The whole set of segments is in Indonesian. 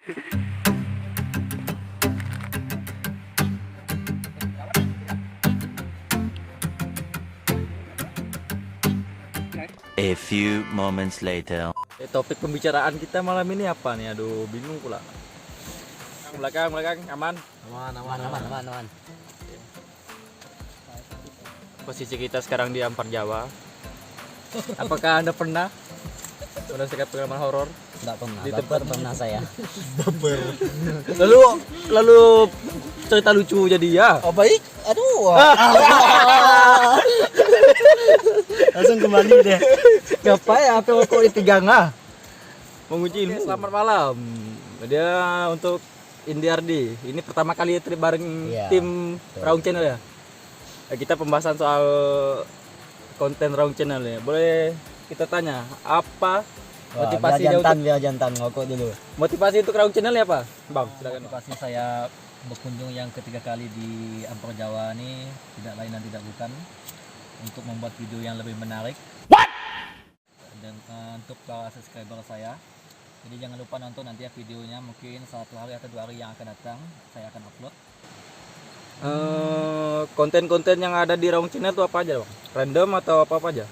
A few moments later. Topik pembicaraan kita malam ini apa nih? Aduh, bingung pula. Belakang, aman. Aman. Posisi kita sekarang di Ampar Jawa. Apakah Anda pernah merasakan pengalaman horor? Enggak pernah. Di Baper pernah saya. Lalu cerita lucu jadi ya. Oh baik. Aduh. Langsung kembali deh. Ngapain ya? Apa kok dipegang ah? Menguji ilmu. Selamat malam. Dia untuk Indiardi. Ini pertama kali bareng Iya, tim Raung Channel ya. Kita pembahasan soal konten Raung Channel ya. Boleh kita tanya apa motivasi biar jantan ngokok dulu. motivasi untuk Raung Channel ya Pak? Bang, silakan. Motivasi saya berkunjung yang ketiga kali di Ampar Jawa ini tidak lain dan tidak bukan untuk membuat video yang lebih menarik. Dan untuk para subscriber saya. Jadi jangan lupa nonton nanti ya videonya, mungkin 1 hari atau 2 hari yang akan datang saya akan upload. Konten-konten yang ada di Raung Channel itu apa aja Bang? Random atau apa aja?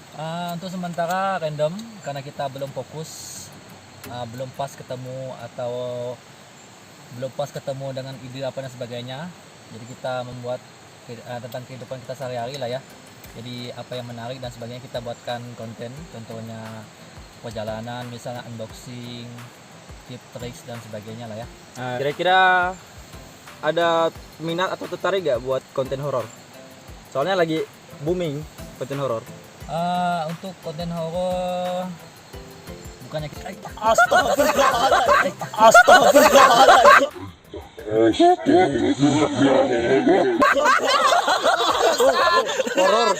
Untuk sementara random karena kita belum fokus, belum pas ketemu dengan ide apa dan sebagainya. Jadi kita membuat tentang kehidupan kita sehari-hari lah ya. Jadi apa yang menarik dan sebagainya kita buatkan konten, contohnya perjalanan, misalnya unboxing, tip, tricks dan sebagainya lah ya. Kira-kira ada minat atau tertarik gak buat konten horor? Soalnya lagi booming konten horor. Untuk konten horor bukannya kita Horor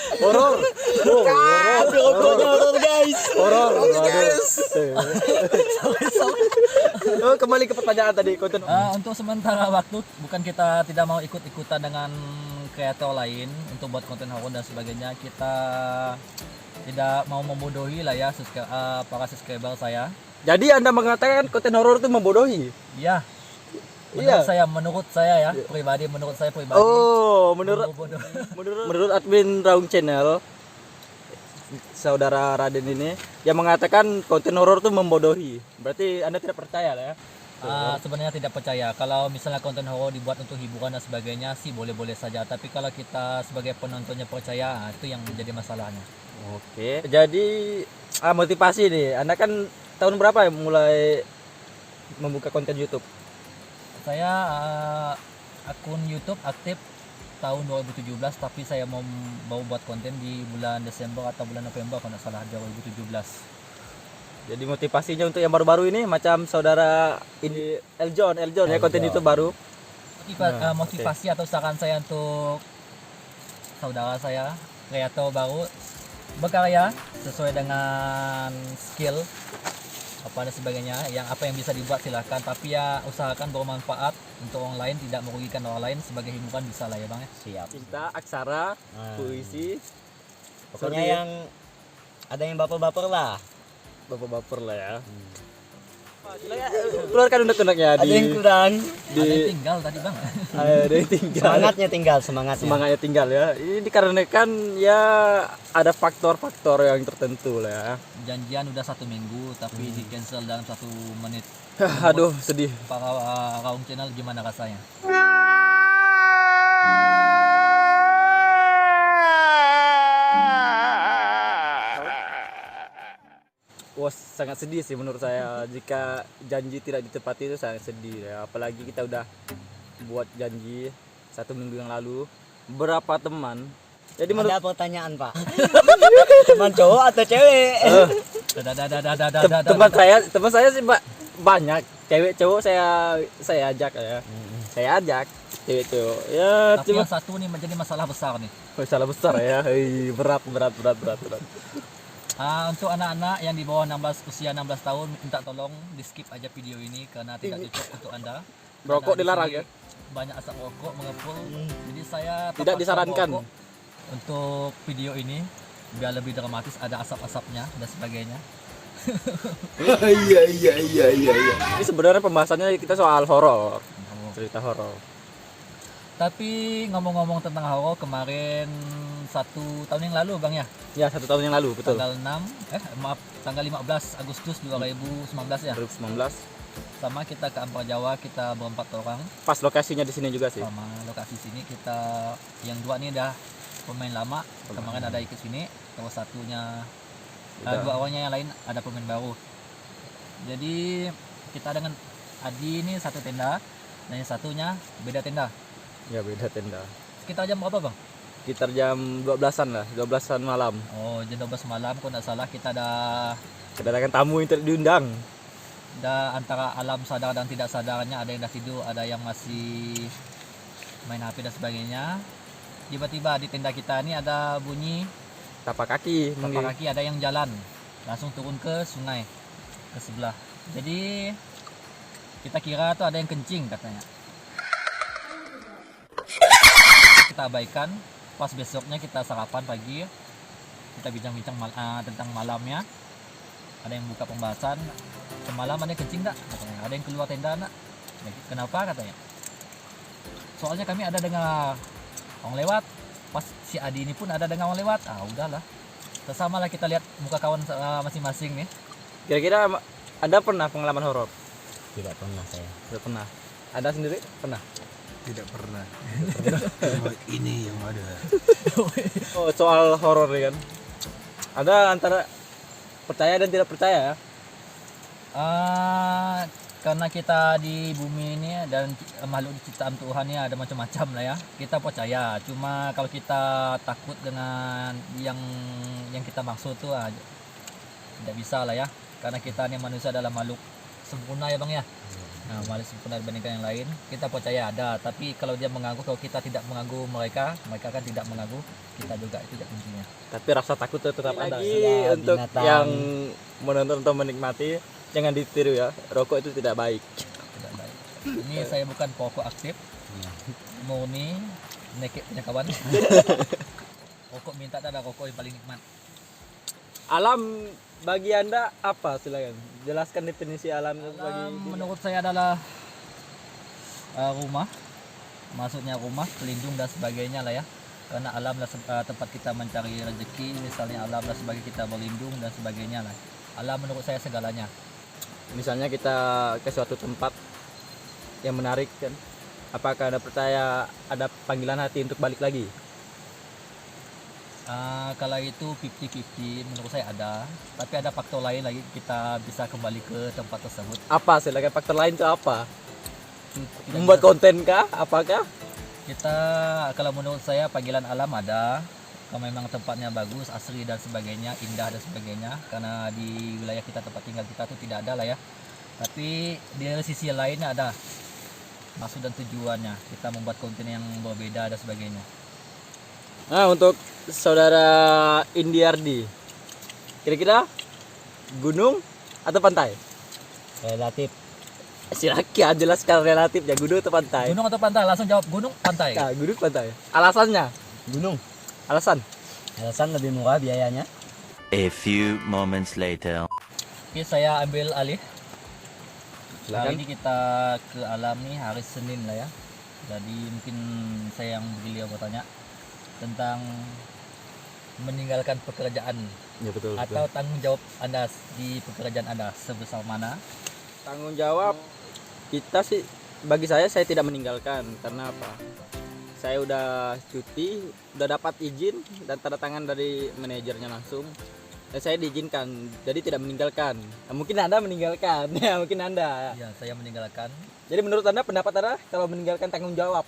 guys. Horor. Kembali ke pertanyaan tadi konten. untuk sementara waktu bukan kita tidak mau ikut-ikutan dengan kreator lain untuk buat konten horor dan sebagainya. Kita tidak mau membodohi lah ya para subscriber saya. Jadi Anda mengatakan konten horor itu membodohi? Iya. Menurut saya pribadi. Oh, menurut Membodohi. admin Raung Channel, saudara Raden ini yang mengatakan konten horor itu membodohi. Berarti Anda tidak percaya lah ya? Sebenarnya tidak percaya. Kalau misalnya konten horor dibuat untuk hiburan dan sebagainya sih boleh-boleh saja. Tapi kalau kita sebagai penontonnya percaya, itu yang menjadi masalahnya. Oke. Jadi motivasi nih. Anda kan tahun berapa ya mulai membuka konten YouTube? Saya akun YouTube aktif tahun 2017, tapi saya mau buat konten di bulan Desember atau bulan November kalau tidak salah 2017. Jadi motivasinya untuk yang baru-baru ini macam saudara ini Eljon ya, konten YouTube baru. Motivasi atau saran saya untuk saudara saya kreator baru berkarya sesuai dengan skill apa dan sebagainya, yang apa yang bisa dibuat silahkan, tapi ya usahakan bermanfaat untuk orang lain, tidak merugikan orang lain, sebagai hiburan bisa lah ya Bang ya. Siap. Cinta, aksara, puisi, Pokoknya yang ada yang baper-baper lah. baper lah ya. Keluarkan unek-uneknya Ada yang kurang. Ada yang tinggal tadi Bang. Ada yang tinggal. Semangatnya Tinggal ya. Ini dikarenakan ya ada faktor-faktor yang tertentu lah ya. Janjian udah 1 minggu tapi di cancel dalam 1 menit. Aduh, sedih. Para Raung Channel gimana rasanya? Wah, sangat sedih sih menurut saya. Jika janji tidak ditepati itu sangat sedih ya. Apalagi kita udah buat janji 1 minggu yang lalu. Berapa teman? Jadi menurut ada pertanyaan Pak. Teman cowok atau cewek? teman saya sih banyak. Cewek cowok saya ajak ya. Saya ajak cewek cowok. Ya, Tapi cuma yang satu nih menjadi masalah besar nih. masalah besar ya. Berat. Untuk anak-anak yang di bawah usia 16 tahun, minta tolong di skip aja video ini karena tidak cocok untuk Anda. Merokok Karena di dilarang sini ya? Banyak asap rokok mengepul. Jadi saya Tidak terpaksa disarankan. merokok untuk video ini biar lebih dramatis, ada asap-asapnya dan sebagainya. Ini sebenarnya pembahasannya kita soal horor, cerita horor. Tapi ngomong-ngomong tentang horor, kemarin 1 tahun yang lalu Bang ya, Ya 1 tahun yang lalu betul. tanggal 15 Agustus 2019 ya. 2019. Sama kita ke Ampar Jawa, kita berempat orang. Pas lokasinya di sini juga sih. Sama lokasi sini kita yang 2 nih udah pemain lama. Kemarin ada ikut sini, terus satunya Udah. 2 orangnya yang lain ada pemain baru. Jadi kita dengan Adi ini satu tenda, dan yang satunya beda tenda. Ya beda tenda. Kita jam berapa Bang? Sekitar jam 12-an lah, 12-an malam. Oh, jam 12 malam kalau nggak salah kita Kedatangan tamu yang tidak diundang. antara alam sadar dan tidak sadarnya, ada yang udah tidur, ada yang masih main HP dan sebagainya. Tiba-tiba di tenda kita ini ada bunyi Tapak kaki. tapak kaki, ada yang jalan langsung turun ke sungai ke sebelah. Jadi kita kira tuh ada yang kencing katanya. Kita abaikan. Pas besoknya kita sarapan pagi, kita bincang-bincang tentang malamnya. Ada yang buka pembahasan, semalam ada yang kencing tak? Katanya. Ada yang keluar tenda nak? Kenapa katanya? Soalnya kami ada dengar orang lewat. Pas si Adi ini pun ada dengar orang lewat. Udahlah. Sama lah kita lihat muka kawan masing-masing nih. Kira-kira Anda pernah pengalaman horor? Tidak pernah saya. Tidak pernah. Anda sendiri pernah? Tidak pernah. Cuma ini yang ada. Oh, soal horor nih kan. Ada antara percaya dan tidak percaya ya. Karena kita di bumi ini dan makhluk ciptaan Tuhan ini ada macam-macam lah ya. Kita percaya. Cuma kalau kita takut dengan yang kita maksud tuh tidak bisa lah ya. Karena kita ini manusia adalah makhluk sempurna ya Bang ya. Nah, makhluk sempurna dibandingkan yang lain. Kita percaya ada. Tapi kalau dia mengganggu, kalau kita tidak mengganggu mereka kan tidak mengganggu kita juga, itu tidak kuncinya. Tapi rasa takut itu tetap ada. Lagi Ya, untuk binatang. yang menonton atau menikmati, jangan ditiru ya. Rokok itu tidak baik. Tidak baik. Ini saya bukan pokok aktif. Murni naked punya kawan. Rokok minta ada rokok yang paling nikmat. Alam bagi Anda apa? Silakan. Jelaskan definisi alam itu bagi Menurut saya adalah rumah, maksudnya rumah, pelindung dan sebagainya lah ya. Karena alam adalah tempat kita mencari rezeki, misalnya alam adalah sebagai kita berlindung dan sebagainya lah. Alam menurut saya segalanya. misalnya kita ke suatu tempat yang menarik kan. Apakah Anda percaya ada panggilan hati untuk balik lagi? Kalau itu 50-50 menurut saya ada, tapi ada faktor lain lagi kita bisa kembali ke tempat tersebut. Apa? Silakan, faktor lain itu apa? Kita Membuat bisa- konten kah? Apakah? Kita kalau menurut saya panggilan alam ada, kalau memang tempatnya bagus, asri dan sebagainya, indah dan sebagainya. Karena di wilayah kita tempat tinggal kita tuh tidak ada lah ya. Tapi di sisi lainnya ada maksud dan tujuannya. Kita membuat konten yang berbeda dan sebagainya. Nah, untuk saudara Indiardi, kira-kira gunung atau pantai? Relatif. Silakan jelaskan relatif ya, gunung atau pantai? Gunung atau pantai? Langsung jawab gunung, pantai. Nah, gunung pantai. Alasannya? Gunung. Alasan? Alasan lebih murah biayanya. A few moments later. Oke, saya ambil alih. Hari Silakan. ini kita ke alam nih hari Senin lah ya. Jadi mungkin saya yang beliau bertanya tentang meninggalkan pekerjaan Ya betul. atau tanggung jawab Anda di pekerjaan Anda sebesar mana? Tanggung jawab kita sih, bagi saya tidak meninggalkan. Karena apa? Saya udah cuti, udah dapat izin dan tanda tangan dari manajernya langsung, dan saya diizinkan, jadi tidak meninggalkan. Nah, mungkin Anda meninggalkan. Ya mungkin Anda. Ya, saya meninggalkan. Jadi menurut Anda, pendapat Anda kalau meninggalkan tanggung jawab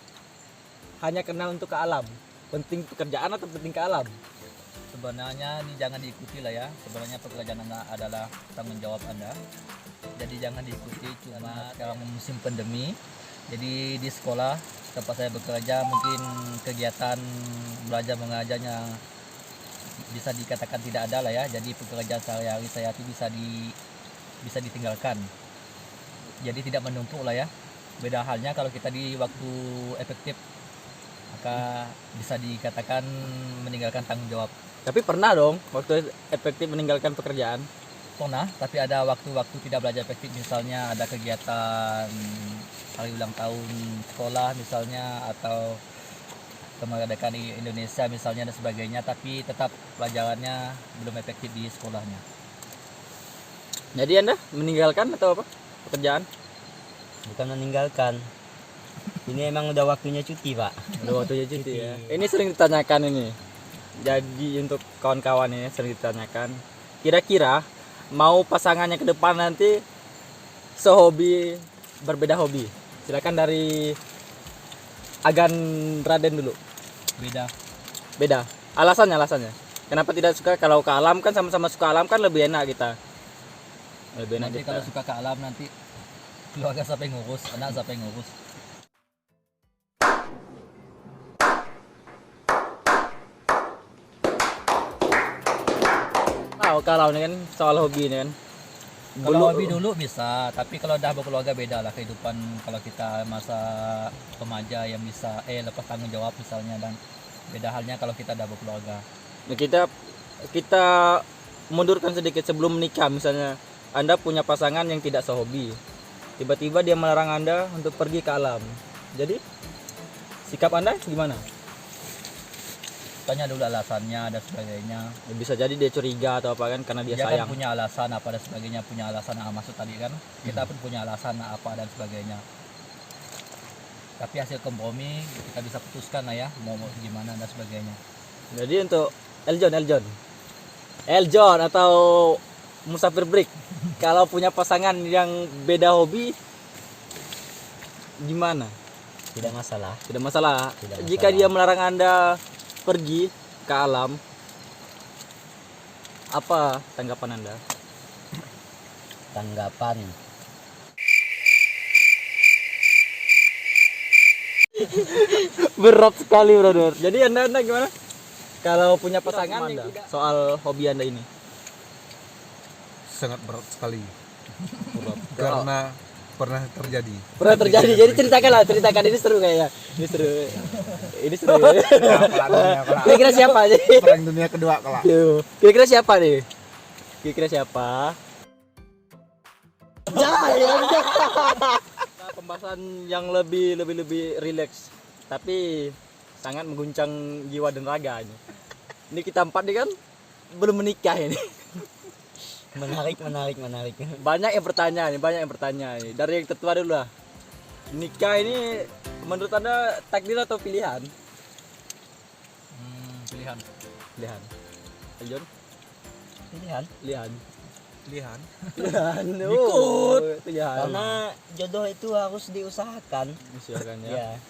hanya kenal untuk ke alam, penting pekerjaan atau penting ke alam? Sebenarnya ini jangan diikuti lah ya. Sebenarnya pekerjaan Anda adalah tanggung jawab Anda. Jadi jangan diikuti, cuma sekarang musim pandemi. Jadi di sekolah tempat saya bekerja mungkin kegiatan belajar mengajarnya bisa dikatakan tidak ada lah ya. Jadi pekerjaan sehari-hari saya itu bisa ditinggalkan. Jadi tidak menumpuk lah ya. Beda halnya kalau kita di waktu efektif, maka bisa dikatakan meninggalkan tanggung jawab. Tapi pernah dong waktu efektif meninggalkan pekerjaan. pernah, tapi ada waktu-waktu tidak belajar efektif, misalnya ada kegiatan hari ulang tahun sekolah misalnya, atau kemerdekaan Indonesia misalnya dan sebagainya, tapi tetap pelajarannya belum efektif di sekolahnya. Jadi Anda meninggalkan atau apa? Pekerjaan? Bukan meninggalkan. Ini emang udah waktunya cuti, Pak. Udah waktunya cuti ya. Ini sering ditanyakan ini. Jadi untuk kawan-kawan ini sering ditanyakan, kira-kira mau pasangannya ke depan nanti sehobi berbeda hobi. Silakan dari Agan Raden dulu. Beda. Alasannya. Kenapa tidak suka? Kalau ke alam kan sama-sama suka alam kan lebih enak kita. Lebih enak Nanti kita. kalau suka ke alam, nanti keluarga siapa yang ngurus, anak siapa yang ngurus. Kalau ini kan soal hobi ini kan. Kalau hobi dulu bisa, tapi kalau udah berkeluarga beda lah kehidupan. Kalau kita masa remaja yang bisa lepas tanggung jawab misalnya, dan beda halnya kalau kita udah berkeluarga. Nah, kita mundurkan sedikit sebelum menikah. Misalnya Anda punya pasangan yang tidak sehobi, tiba-tiba dia melarang Anda untuk pergi ke alam. Jadi sikap Anda gimana? Tanya dulu alasannya dan sebagainya. Ya, bisa jadi dia curiga atau apa kan karena dia Dia sayang. kan punya alasan apa dan sebagainya, punya alasan maksud tadi kan. Kita pun punya alasan apa dan sebagainya. Tapi hasil kompromi kita bisa putuskan lah ya, mau gimana dan sebagainya. Jadi untuk Eljon atau Musafir Break, kalau punya pasangan yang beda hobi gimana? Tidak masalah. Tidak masalah. Tidak Jika masalah. dia melarang Anda pergi ke alam, apa tanggapan Anda? Tanggapan. Berat sekali, brother. Jadi Anda gimana? Kalau punya pasangan yang tidak soal hobi Anda ini? Sangat berat sekali. Karena pernah terjadi. Pernah terjadi. Jadi ceritakan ini seru kayaknya. Ini seru. Kira-kira siapa aja? Perang dunia kedua kelak. Kira-kira siapa nih? Kira-kira siapa? Jangan. Pembahasan yang lebih rileks, tapi sangat mengguncang jiwa dan raga ini. Ini kita empat nih kan belum menikah ini. Menarik. Banyak yang bertanya nih. Dari yang tertua dulu lah. Nikah ini menurut Anda takdir atau pilihan? Pilihan. Eljon? Pilihan. Pilihan. Ikut. Pilihan. Karena jodoh itu harus diusahakan. Misalkan ya. Ya.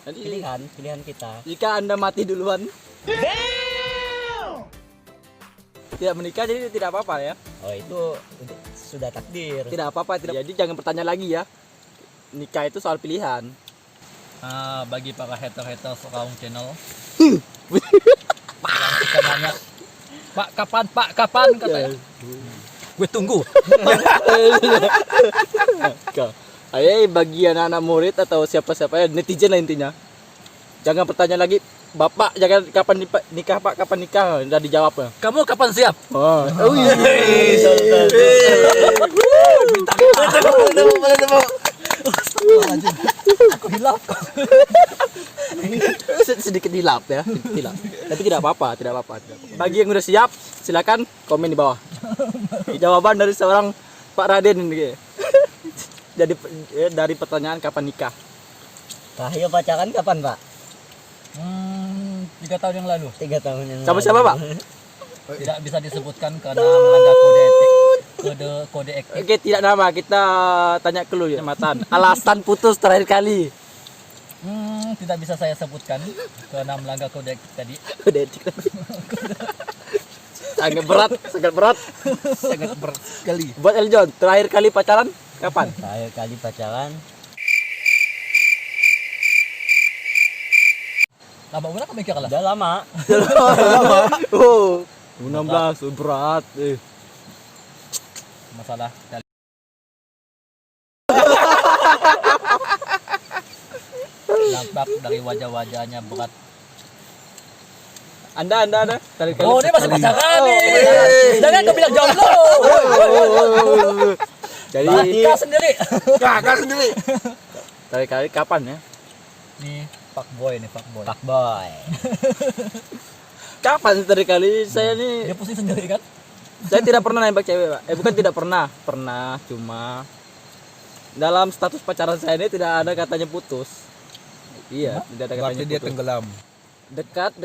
Nanti Pilihan kita. jika Anda mati duluan, tidak menikah jadi tidak apa-apa ya. Oh, itu sudah takdir. Tidak apa-apa, tidak. Jadi jangan bertanya lagi ya. Nikah itu soal pilihan. Bagi para hater Raung Channel, yang suka nanya, Pak kapan katanya. Gue tunggu. Ayo bagi anak-anak murid atau siapa-siapa ya, netizen lah intinya. Jangan bertanya lagi, Bapak jangan kapan nikah Pak, kapan nikah? Udah dijawab ya. Kamu kapan siap? Oh. Aku hilaf. Sedikit hilap ya, Tapi tidak apa-apa. Bagi yang udah siap, silakan komen di bawah. Jawaban dari seorang Pak Raden ini. Jadi dari pertanyaan kapan nikah? Terakhir pacaran kapan, Pak? 3 tahun yang lalu. 3 tahun yang Sama lalu. siapa, Pak? Tidak bisa disebutkan karena melanggar kode etik. Oke, tidak nama. Kita tanya ke lu ya, Matan. Alasan putus terakhir kali. Tidak bisa saya sebutkan karena melanggar kode etik tadi. Udah etik. Sangat berat. Sangat berat sekali. Buat Eljon, terakhir kali pacaran kapan? Terakhir kali pacaran Lama udah kamu mikir lah. udah lama. Oh, 16 berat. Masalah nampak dari wajah-wajahnya berat. Anda tadi kali. Oh, dia masih pacaran nih. Jangan kau bilang jomblo. Jadi Kau sendiri. Kakak sendiri. tadi kali kapan ya? Nih, fuckboy nih, fuckboy. Fuckboy. Kapan sih tadi kali saya nih? Dia pusing sendiri kan? Saya tidak pernah nembak cewek, Pak. Bukan tidak pernah, pernah cuma dalam status pacaran saya ini tidak ada katanya putus. Iya, tidak ada katanya Berarti dia putus. tenggelam. Dekat.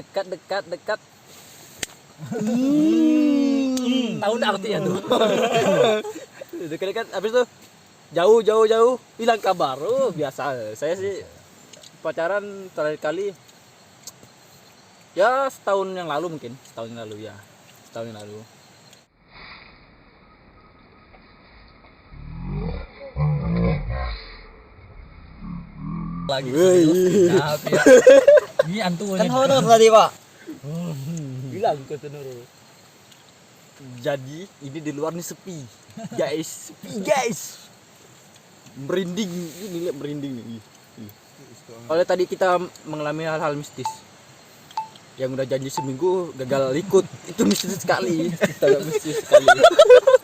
Tahu enggak artinya tuh? Dekat, habis itu jauh, hilang kabar. Oh, biasa. Saya sih pacaran terakhir kali ya setahun yang lalu mungkin, setahun yang lalu. Lagi serius. Nah, ya. Ini antu Kan ini. honor tadi, Pak. Bilang ke Tenuru. Jadi ini di luar nih sepi, guys. Merinding, ini lihat merinding nih. Oleh tadi kita mengalami hal-hal mistis. Yang udah janji seminggu gagal ikut, itu mistis sekali. Mistis sekali.